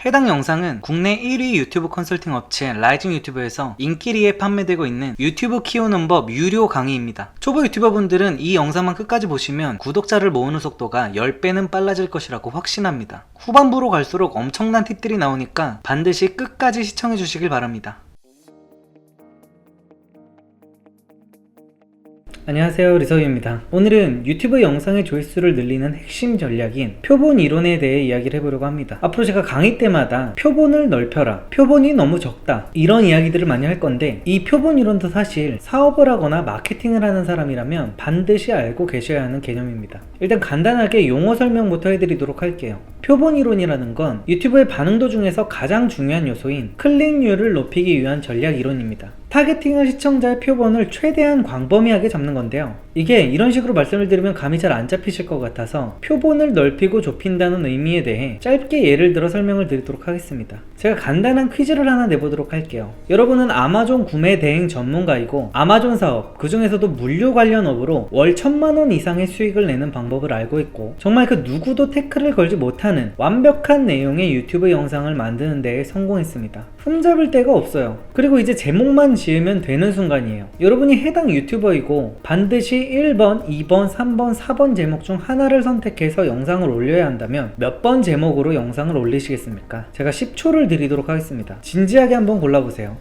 해당 영상은 국내 1위 유튜브 컨설팅 업체 라이징 유튜브에서 인기리에 판매되고 있는 유튜브 키우는 법 유료 강의입니다. 초보 유튜버분들은 이 영상만 끝까지 보시면 구독자를 모으는 속도가 10배는 빨라질 것이라고 확신합니다. 후반부로 갈수록 엄청난 팁들이 나오니까 반드시 끝까지 시청해 주시길 바랍니다. 안녕하세요, 리서유입니다. 오늘은 유튜브 영상의 조회수를 늘리는 핵심 전략인 표본 이론에 대해 이야기를 해보려고 합니다. 앞으로 제가 강의 때마다 표본을 넓혀라, 표본이 너무 적다, 이런 이야기들을 많이 할 건데, 이 표본 이론도 사실 사업을 하거나 마케팅을 하는 사람이라면 반드시 알고 계셔야 하는 개념입니다. 일단 간단하게 용어 설명부터 해드리도록 할게요. 표본 이론이라는 건 유튜브의 반응도 중에서 가장 중요한 요소인 클릭률을 높이기 위한 전략 이론입니다. 타겟팅한 시청자의 표본을 최대한 광범위하게 잡는 건데요. 이게 이런 식으로 말씀을 드리면 감이 잘 안 잡히실 것 같아서 표본을 넓히고 좁힌다는 의미에 대해 짧게 예를 들어 설명을 드리도록 하겠습니다. 제가 간단한 퀴즈를 하나 내보도록 할게요. 여러분은 아마존 구매 대행 전문가이고 아마존 사업, 그 중에서도 물류 관련 업으로 월 1000만원 이상의 수익을 내는 방법을 알고 있고, 정말 그 누구도 태클을 걸지 못하는 완벽한 내용의 유튜브 영상을 만드는 데에 성공했습니다. 흠잡을 데가 없어요. 그리고 이제 제목만 지으면 되는 순간이에요. 여러분이 해당 유튜버이고 반드시 1번, 2번, 3번, 4번 제목 중 하나를 선택해서 영상을 올려야 한다면 몇 번 제목으로 영상을 올리시겠습니까? 제가 10초를 드리도록 하겠습니다. 진지하게 한번 골라보세요.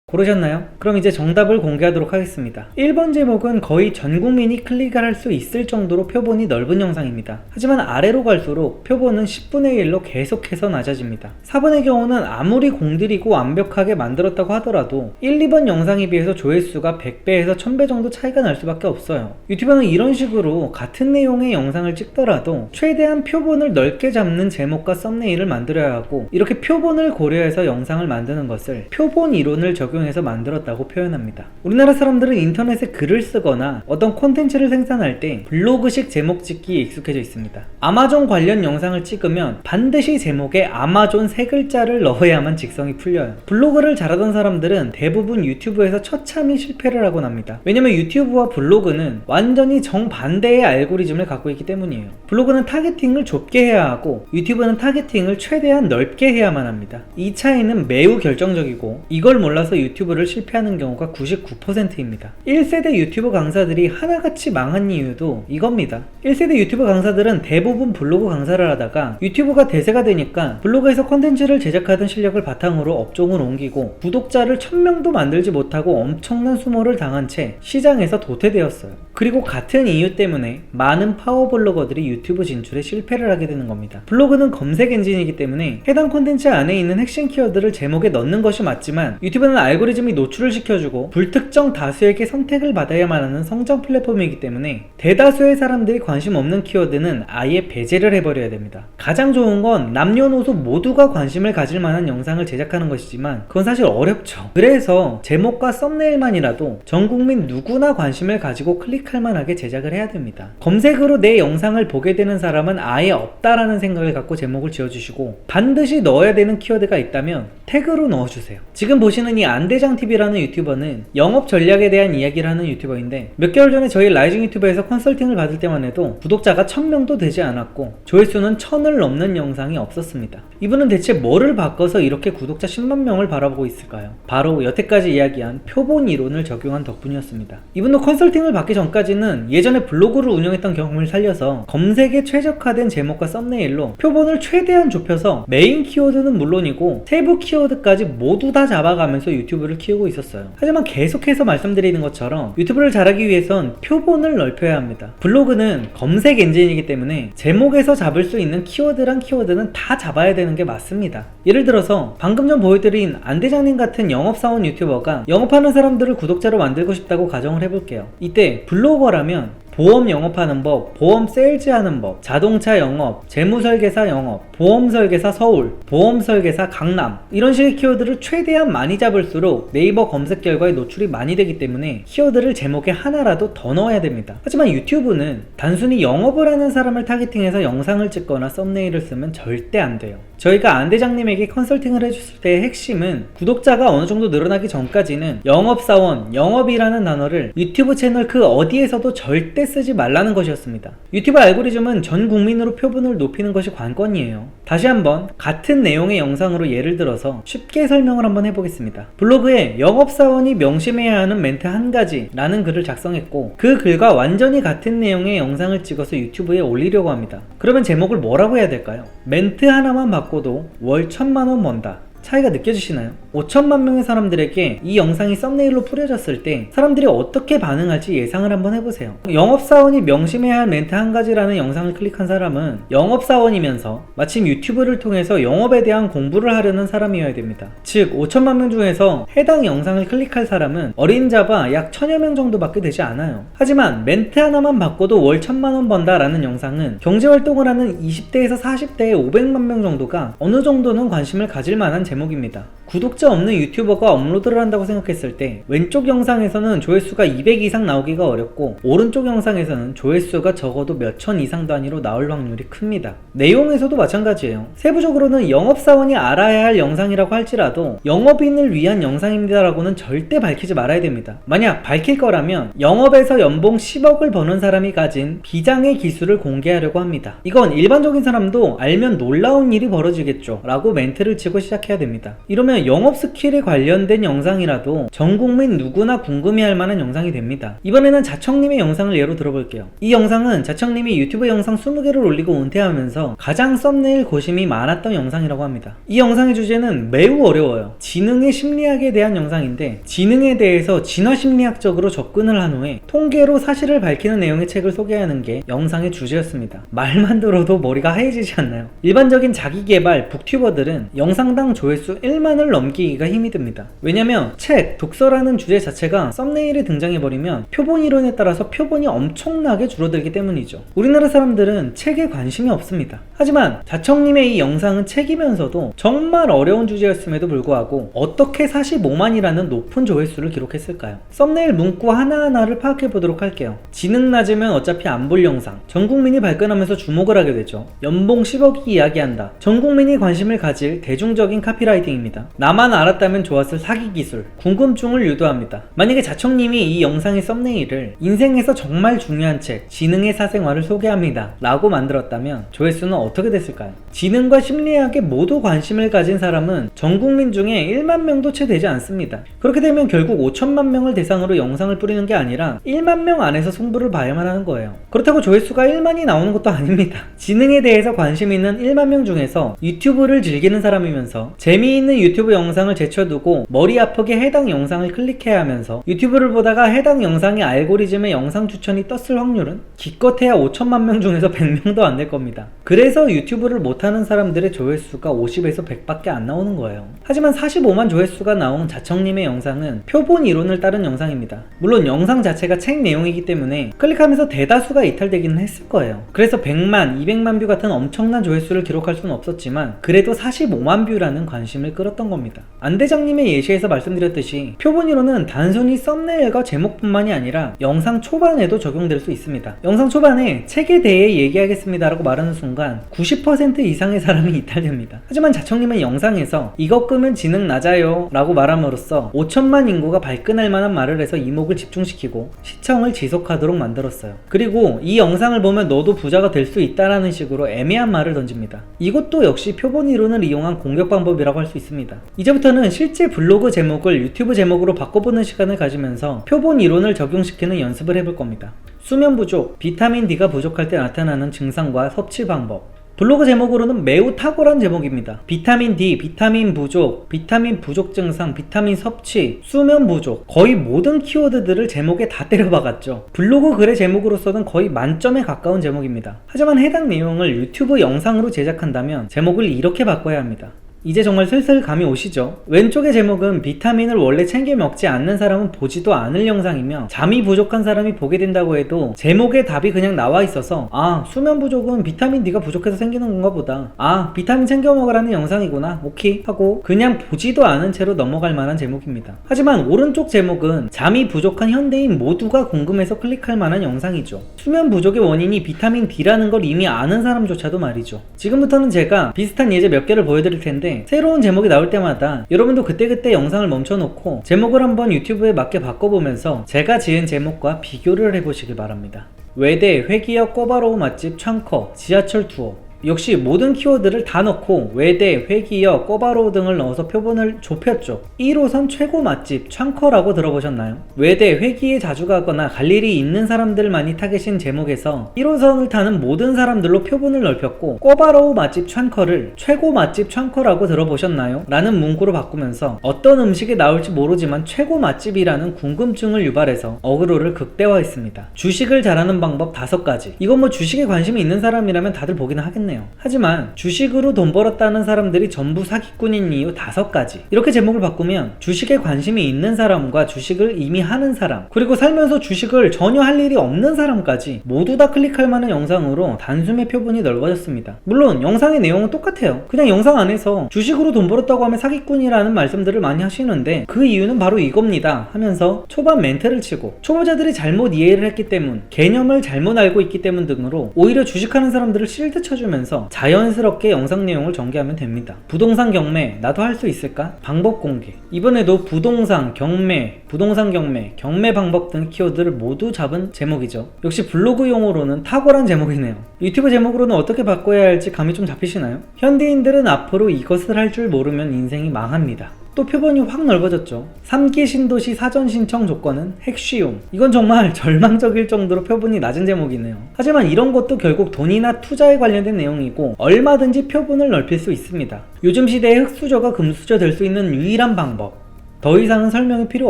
고르셨나요? 그럼 이제 정답을 공개하도록 하겠습니다. 1번 제목은 거의 전 국민이 클릭을 할 수 있을 정도로 표본이 넓은 영상입니다. 하지만 아래로 갈수록 표본은 10분의 1로 계속해서 낮아집니다. 4번의 경우는 아무리 공들이고 완벽하게 만들었다고 하더라도 1, 2번 영상에 비해서 조회수가 100배에서 1000배 정도 차이가 날 수밖에 없어요. 유튜버는 이런 식으로 같은 내용의 영상을 찍더라도 최대한 표본을 넓게 잡는 제목과 썸네일을 만들어야 하고, 이렇게 표본을 고려해서 영상을 만드는 것을 표본 이론을 적용해서 만들었다고 표현합니다. 우리나라 사람들은 인터넷에 글을 쓰거나 어떤 콘텐츠를 생산할 때 블로그식 제목 짓기에 익숙해져 있습니다. 아마존 관련 영상을 찍으면 반드시 제목에 아마존 3글자를 넣어야만 직성이 풀려요. 블로그를 잘하던 사람들은 대부분 유튜브에서 처참히 실패를 하곤 합니다. 왜냐면 유튜브와 블로그는 완전히 정반대의 알고리즘을 갖고 있기 때문이에요. 블로그는 타겟팅을 좁게 해야 하고 유튜브는 타겟팅을 최대한 넓게 해야만 합니다. 이 차이는 매우 결정적이고, 이걸 몰라서 유튜브를 실패하는 경우가 99%입니다. 1세대 유튜브 강사들이 하나같이 망한 이유도 이겁니다. 1세대 유튜브 강사들은 대부분 블로그 강사를 하다가 유튜브가 대세가 되니까 블로그에서 콘텐츠를 제작하던 실력을 바탕으로 업종을 옮기고 구독자를 1000명도 만들지 못하고 엄청난 수모를 당한 채 시장에서 도태되었어요. 그리고 같은 이유 때문에 많은 파워블로거들이 유튜브 진출에 실패를 하게 되는 겁니다. 블로그는 검색 엔진이기 때문에 해당 콘텐츠 안에 있는 핵심 키워드를 제목에 넣는 것이 맞지만, 유튜브는 알고리즘이 노출을 시켜주고 불특정 다수에게 선택을 받아야만 하는 성장 플랫폼이기 때문에 대다수의 사람들이 관심 없는 키워드는 아예 배제를 해버려야 됩니다. 가장 좋은 건 남녀노소 모두가 관심을 가질 만한 영상을 제작하는 것이지만 그건 사실 어렵죠. 그래서 제목과 썸네일만이라도 전 국민 누구나 관심을 가지고 클릭할 만하게 제작을 해야 됩니다. 검색으로 내 영상을 보게 되는 사람은 아예 없다라는 생각을 갖고 제목을 지어주시고, 반드시 넣어야 되는 키워드가 있다면 태그로 넣어주세요. 지금 보시는 이 안대장TV라는 유튜버는 영업 전략에 대한 이야기를 하는 유튜버인데, 몇 개월 전에 저희 라이징 유튜브에서 컨설팅을 받을 때만 해도 구독자가 1000명도 되지 않았고 조회수는 1000을 넘는 영상이 없었습니다. 이분은 대체 뭐를 바꿔서 이렇게 구독자 10만 명을 바라보고 있을까요? 바로 여태까지 이야기한 표본 이론을 적용한 덕분이었습니다. 이분도 컨설팅을 받기 전까지는 예전에 블로그를 운영했던 경험을 살려서 검색에 최적화된 제목과 썸네일로 표본을 최대한 좁혀서 메인 키워드는 물론이고 세부 키워드까지 모두 다 잡아가면서 유튜브를 키우고 있었어요. 하지만 계속해서 말씀드리는 것처럼 유튜브를 잘하기 위해선 표본을 넓혀야 합니다. 블로그는 검색 엔진이기 때문에 제목에서 잡을 수 있는 키워드랑 키워드는 다 잡아야 되는 게 맞습니다. 예를 들어서 방금 전 보여드린 안대장님 같은 영업사원 유튜버가 영업하는 사람들을 구독자로 만들고 싶다고 가정을 해볼게요. 이때 블로거라면 보험 영업하는 법, 보험 세일즈하는 법, 자동차 영업, 재무설계사 영업, 보험 설계사 서울, 보험 설계사 강남, 이런 식의 키워드를 최대한 많이 잡을수록 네이버 검색 결과에 노출이 많이 되기 때문에 키워드를 제목에 하나라도 더 넣어야 됩니다. 하지만 유튜브는 단순히 영업을 하는 사람을 타겟팅해서 영상을 찍거나 썸네일을 쓰면 절대 안 돼요. 저희가 안 대장님에게 컨설팅을 해줬을 때의 핵심은 구독자가 어느 정도 늘어나기 전까지는 영업사원, 영업이라는 단어를 유튜브 채널 그 어디에서도 절대 쓰지 말라는 것이었습니다. 유튜브 알고리즘은 전 국민으로 표본을 높이는 것이 관건이에요. 다시 한번 같은 내용의 영상으로 예를 들어서 쉽게 설명을 한번 해보겠습니다. 블로그에 영업사원이 명심해야 하는 멘트 한 가지 라는 글을 작성했고, 그 글과 완전히 같은 내용의 영상을 찍어서 유튜브에 올리려고 합니다. 그러면 제목을 뭐라고 해야 될까요? 멘트 하나만 바꿔도 월 1000만원 번다. 차이가 느껴지시나요? 5천만 명의 사람들에게 이 영상이 썸네일로 뿌려졌을 때 사람들이 어떻게 반응할지 예상을 한번 해보세요. 영업사원이 명심해야 할 멘트 한 가지라는 영상을 클릭한 사람은 영업사원이면서 마침 유튜브를 통해서 영업에 대한 공부를 하려는 사람이어야 됩니다. 즉 5천만 명 중에서 해당 영상을 클릭할 사람은 어린자바 약 1000여 명 정도밖에 되지 않아요. 하지만 멘트 하나만 바꿔도 월 1000만원 번다 라는 영상은 경제활동을 하는 20대에서 40대의 500만 명 정도가 어느 정도는 관심을 가질 만한 제목입니다. 구독자 없는 유튜버가 업로드를 한다고 생각했을 때 왼쪽 영상에서는 조회수가 200 이상 나오기가 어렵고, 오른쪽 영상에서는 조회수가 적어도 몇천 이상 단위로 나올 확률이 큽니다. 내용에서도 마찬가지예요. 세부적으로는 영업사원이 알아야 할 영상이라고 할지라도 영업인을 위한 영상입니다 라고는 절대 밝히지 말아야 됩니다. 만약 밝힐 거라면 영업에서 연봉 10억을 버는 사람이 가진 비장의 기술을 공개하려고 합니다. 이건 일반적인 사람도 알면 놀라운 일이 벌어지겠죠 라고 멘트를 치고 시작해야 됩니다. 이러면 영업 스킬에 관련된 영상이라도 전 국민 누구나 궁금해할 만한 영상이 됩니다. 이번에는 자청님의 영상을 예로 들어볼게요. 이 영상은 자청님이 유튜브 영상 20개를 올리고 은퇴하면서 가장 썸네일 고심이 많았던 영상이라고 합니다. 이 영상의 주제는 매우 어려워요. 지능의 심리학에 대한 영상인데, 지능에 대해서 진화심리학적으로 접근을 한 후에 통계로 사실을 밝히는 내용의 책을 소개하는 게 영상의 주제였습니다. 말만 들어도 머리가 하얘지지 않나요? 일반적인 자기개발 북튜버들은 영상당 조회수 1만을 넘기기가 힘이 듭니다. 왜냐면 책, 독서라는 주제 자체가 썸네일에 등장해버리면 표본 이론에 따라서 표본이 엄청나게 줄어들기 때문이죠. 우리나라 사람들은 책에 관심이 없습니다. 하지만 자청님의 이 영상은 책이면서도 정말 어려운 주제였음에도 불구하고 어떻게 45만이라는 높은 조회수를 기록했을까요? 썸네일 문구 하나하나를 파악해보도록 할게요. 지능 낮으면 어차피 안 볼 영상, 전 국민이 발끈하면서 주목을 하게 되죠. 연봉 10억이 이야기한다. 전 국민이 관심을 가질 대중적인 카피라이팅입니다. 나만 알았다면 좋았을 사기 기술, 궁금증을 유도합니다. 만약에 자청님이 이 영상의 썸네일을 인생에서 정말 중요한 책, 지능의 사생활을 소개합니다 라고 만들었다면 조회수는 어떻게 됐을까요? 지능과 심리학에 모두 관심을 가진 사람은 전 국민 중에 1만 명도 채 되지 않습니다. 그렇게 되면 결국 5천만 명을 대상으로 영상을 뿌리는 게 아니라 1만 명 안에서 승부를 봐야만 하는 거예요. 그렇다고 조회수가 1만이 나오는 것도 아닙니다. 지능에 대해서 관심 있는 1만 명 중에서 유튜브를 즐기는 사람이면서 재미있는 유튜브 영상을 제쳐두고 머리 아프게 해당 영상을 클릭해야 하면서 유튜브를 보다가 해당 영상의 알고리즘에 영상 추천이 떴을 확률은 기껏해야 5천만 명 중에서 100명도 안 될 겁니다. 그래서 유튜브를 못하는 사람들의 조회수가 50에서 100밖에 안 나오는 거예요. 하지만 45만 조회수가 나온 자청님의 영상은 표본 이론을 따른 영상입니다. 물론 영상 자체가 책 내용이기 때문에 클릭하면서 대다수가 이탈되기는 했을 거예요. 그래서 100만, 200만 뷰 같은 엄청난 조회수를 기록할 수는 없었지만 그래도 45만 뷰라는 관심을 끌었던 겁니다. 안 대장님의 예시에서 말씀드렸듯이 표본 이론은 단순히 썸네일과 제목뿐만이 아니라 영상 초반에도 적용될 수 있습니다. 영상 초반에 책에 대해 얘기하겠습니다 라고 말하는 순간 90% 이상의 사람이 이탈됩니다. 하지만 자청님은 영상에서 이것 끄면 지능 낮아요 라고 말함으로써 5천만 인구가 발끈할 만한 말을 해서 이목을 집중시키고 시청을 지속하도록 만들었어요. 그리고 이 영상을 보면 너도 부자가 될 수 있다라는 식으로 애매한 말을 던집니다. 이것도 역시 표본 이론을 이용한 공격 방법이라고 할 수 있습니다. 이제부터는 실제 블로그 제목을 유튜브 제목으로 바꿔보는 시간을 가지면서 표본 이론을 적용시키는 연습을 해볼 겁니다. 수면 부족, 비타민 D가 부족할 때 나타나는 증상과 섭취 방법. 블로그 제목으로는 매우 탁월한 제목입니다. 비타민 D, 비타민 부족, 비타민 부족 증상, 비타민 섭취, 수면 부족, 거의 모든 키워드들을 제목에 다 때려박았죠. 블로그 글의 제목으로서는 거의 만점에 가까운 제목입니다. 하지만 해당 내용을 유튜브 영상으로 제작한다면 제목을 이렇게 바꿔야 합니다. 이제 정말 슬슬 감이 오시죠? 왼쪽의 제목은 비타민을 원래 챙겨 먹지 않는 사람은 보지도 않을 영상이며 잠이 부족한 사람이 보게 된다고 해도 제목에 답이 그냥 나와 있어서 아, 수면 부족은 비타민 D가 부족해서 생기는 건가 보다. 아, 비타민 챙겨 먹으라는 영상이구나. 오케이 하고 그냥 보지도 않은 채로 넘어갈 만한 제목입니다. 하지만 오른쪽 제목은 잠이 부족한 현대인 모두가 궁금해서 클릭할 만한 영상이죠. 수면 부족의 원인이 비타민 D라는 걸 이미 아는 사람조차도 말이죠. 지금부터는 제가 비슷한 예제 몇 개를 보여드릴 텐데 새로운 제목이 나올 때마다 여러분도 그때그때 영상을 멈춰놓고 제목을 한번 유튜브에 맞게 바꿔보면서 제가 지은 제목과 비교를 해보시길 바랍니다. 외대 회기역 꼬바로우 맛집 창커 지하철 투어. 역시 모든 키워드를 다 넣고 외대, 회기역, 꼬바로우 등을 넣어서 표본을 좁혔죠. 1호선 최고 맛집 창커라고 들어보셨나요? 외대, 회기에 자주 가거나 갈 일이 있는 사람들만이 타겟인 제목에서 1호선을 타는 모든 사람들로 표본을 넓혔고 꼬바로우 맛집 창커를 최고 맛집 창커라고 들어보셨나요? 라는 문구로 바꾸면서 어떤 음식이 나올지 모르지만 최고 맛집이라는 궁금증을 유발해서 어그로를 극대화했습니다. 주식을 잘하는 방법 5가지. 이건 뭐 주식에 관심이 있는 사람이라면 다들 보기는 하겠네요. 하지만 주식으로 돈 벌었다는 사람들이 전부 사기꾼인 이유 5가지. 이렇게 제목을 바꾸면 주식에 관심이 있는 사람과 주식을 이미 하는 사람, 그리고 살면서 주식을 전혀 할 일이 없는 사람까지 모두 다 클릭할 만한 영상으로 단숨에 표본이 넓어졌습니다. 물론 영상의 내용은 똑같아요. 그냥 영상 안에서 주식으로 돈 벌었다고 하면 사기꾼이라는 말씀들을 많이 하시는데 그 이유는 바로 이겁니다 하면서 초반 멘트를 치고 초보자들이 잘못 이해를 했기 때문, 개념을 잘못 알고 있기 때문 등으로 오히려 주식하는 사람들을 실드 쳐주면서 자연스럽게 영상 내용을 전개하면 됩니다. 부동산 경매 나도 할 수 있을까? 방법 공개. 이번에도 부동산 경매, 경매 방법 등 키워드를 모두 잡은 제목이죠. 역시 블로그 용어로는 탁월한 제목이네요. 유튜브 제목으로는 어떻게 바꿔야 할지 감이 좀 잡히시나요? 현대인들은 앞으로 이것을 할 줄 모르면 인생이 망합니다. 또 표본이 확 넓어졌죠. 3기 신도시 사전 신청 조건은 핵쉬움. 이건 정말 절망적일 정도로 표본이 낮은 제목이네요. 하지만 이런 것도 결국 돈이나 투자에 관련된 내용이고 얼마든지 표본을 넓힐 수 있습니다. 요즘 시대에 흑수저가 금수저 될 수 있는 유일한 방법. 더 이상은 설명이 필요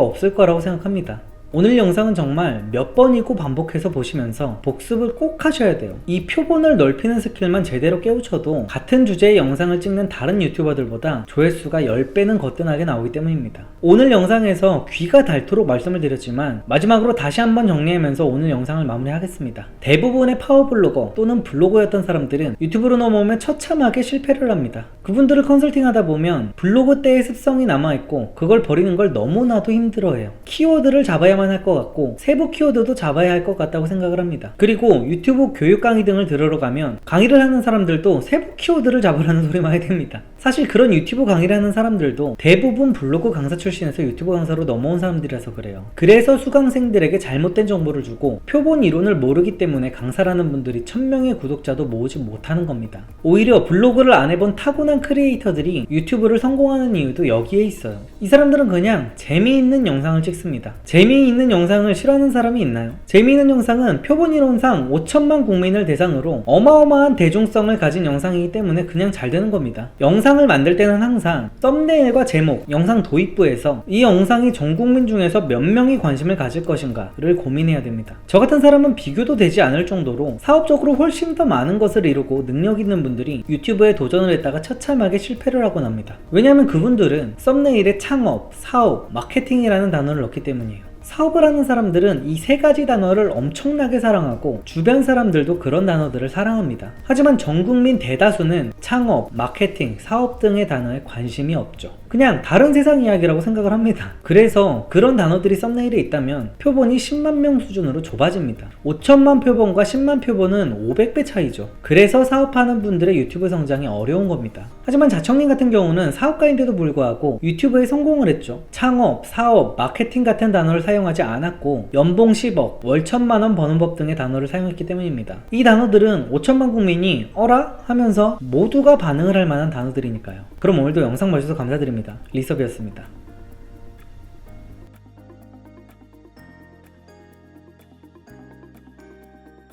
없을 거라고 생각합니다. 오늘 영상은 정말 몇 번이고 반복해서 보시면서 복습을 꼭 하셔야 돼요. 이 표본을 넓히는 스킬만 제대로 깨우쳐도 같은 주제의 영상을 찍는 다른 유튜버들보다 조회수가 10배는 거뜬하게 나오기 때문입니다. 오늘 영상에서 귀가 닳도록 말씀을 드렸지만 마지막으로 다시 한번 정리하면서 오늘 영상을 마무리하겠습니다. 대부분의 파워블로거 또는 블로거였던 사람들은 유튜브로 넘어오면 처참하게 실패를 합니다. 그분들을 컨설팅하다 보면 블로그 때의 습성이 남아있고 그걸 버리는 걸 너무나도 힘들어해요. 키워드를 잡아야만 할 것 같고 세부 키워드도 잡아야 할 것 같다고 생각을 합니다. 그리고 유튜브 교육 강의 등을 들으러 가면 강의를 하는 사람들도 세부 키워드를 잡으라는 소리만 해야 됩니다. 사실 그런 유튜브 강의를 하는 사람들도 대부분 블로그 강사 출신에서 유튜브 강사로 넘어온 사람들이라서 그래요. 그래서 수강생들에게 잘못된 정보를 주고 표본 이론을 모르기 때문에 강사라는 분들이 1000명의 구독자도 모으지 못하는 겁니다. 오히려 블로그를 안 해본 타고난 크리에이터들이 유튜브를 성공하는 이유도 여기에 있어요. 이 사람들은 그냥 재미있는 영상을 찍습니다. 재미있는 영상을 싫어하는 사람이 있나요? 재미있는 영상은 표본 이론상 5천만 국민을 대상으로 어마어마한 대중성을 가진 영상이기 때문에 그냥 잘 되는 겁니다. 영상을 만들 때는 항상 썸네일과 제목, 영상 도입부에서 이 영상이 전 국민 중에서 몇 명이 관심을 가질 것인가를 고민해야 됩니다. 저 같은 사람은 비교도 되지 않을 정도로 사업적으로 훨씬 더 많은 것을 이루고 능력 있는 분들이 유튜브에 도전을 했다가 처참하게 실패를 하곤 합니다. 왜냐하면 그분들은 썸네일에 창업, 사업, 마케팅이라는 단어를 넣기 때문이에요. 사업을 하는 사람들은 이 3가지 단어를 엄청나게 사랑하고 주변 사람들도 그런 단어들을 사랑합니다. 하지만 전국민 대다수는 창업, 마케팅, 사업 등의 단어에 관심이 없죠. 그냥 다른 세상 이야기라고 생각을 합니다. 그래서 그런 단어들이 썸네일에 있다면 표본이 10만 명 수준으로 좁아집니다. 5천만 표본과 10만 표본은 500배 차이죠. 그래서 사업하는 분들의 유튜브 성장이 어려운 겁니다. 하지만 자청님 같은 경우는 사업가인데도 불구하고 유튜브에 성공을 했죠. 창업, 사업, 마케팅 같은 단어를 사용하지 않았고 연봉 10억, 월 1000만원 버는 법 등의 단어를 사용했기 때문입니다. 이 단어들은 5천만 국민이 어라? 하면서 모두가 반응을 할 만한 단어들이니까요. 그럼 오늘도 영상 봐주셔서 감사드립니다. 리섭이었습니다.